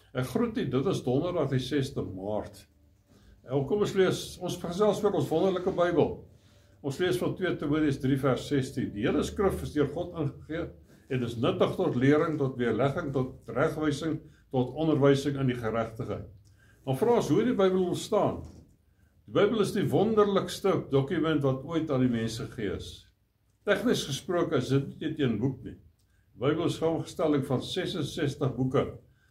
Ek groet u, dit is donderdag die 6de Maart. Kom ons lees, ons gesels oor ons wonderlike Bybel. Ons lees van 2 Timoteus 3 vers 16. Die hele skrif is deur God ingegee en is nuttig tot lering, tot weerlegging, tot regwysing, tot onderwysing in die geregtigheid. Dan vra ons hoe die Bybel ontstaan. Die Bybel is die wonderlikste dokument wat ooit aan die mense gegee is. Tegnies gesproke is dit nie een boek nie. Die Bybel is 'n samestelling van 66 boeke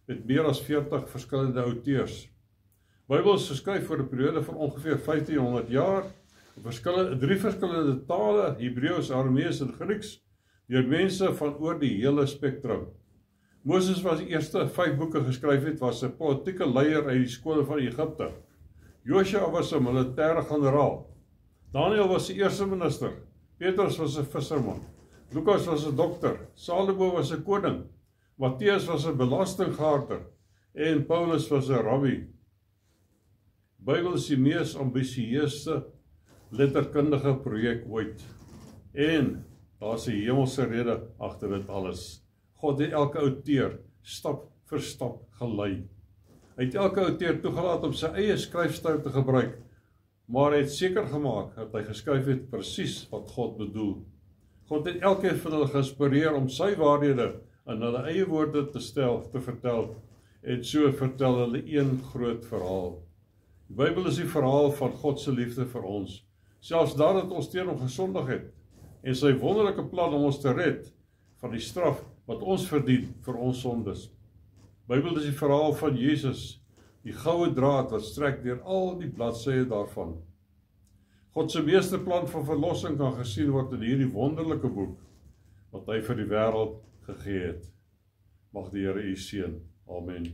met meer as 40 verskillende auteurs. Die Bybel is geskryf oor 'n periode van ongeveer 1500 jaar, in 3 verskillende tale, Hebreëus, Aramees en Grieks, deur mense van oor die hele spektrum. Moses was die eerste 5 boeke geskryf het, was 'n politieke leier uit die skole van Egipte. Josua was 'n militêre generaal. Daniël was die eerste minister. Petrus was 'n visserman. Lukas was 'n dokter. Salomo was 'n koning. Matteus was 'n belastinggaarder en Paulus was 'n rabbi. Die Bybel is die mees ambisieuse letterkundige projek ooit. En daar's 'n hemelse rede agter dit alles. God het elke outeur stap vir stap gelei. Hy het elke outeur toegelaat om sy eie skryfstyl te gebruik, maar hy het seker gemaak dat hy geskryf het presies wat God bedoel. God het elkeen van hulle geïnspireer om sy waarhede in hulle eie woorde te vertel, en so vertel hulle een groot verhaal. Die Bybel is die verhaal van God se liefde vir ons, selfs nadat ons teen hom gesondig het, en sy wonderlike plan om ons te red van die straf wat ons verdien vir ons sondes. Die Bybel is die verhaal van Jesus, die goue draad wat strek deur al die bladsye daarvan. God se meesterplan van verlossing kan gesien word in hierdie wonderlike boek wat hy vir die wêreld gegee het. Mag die Here u seën. Amen.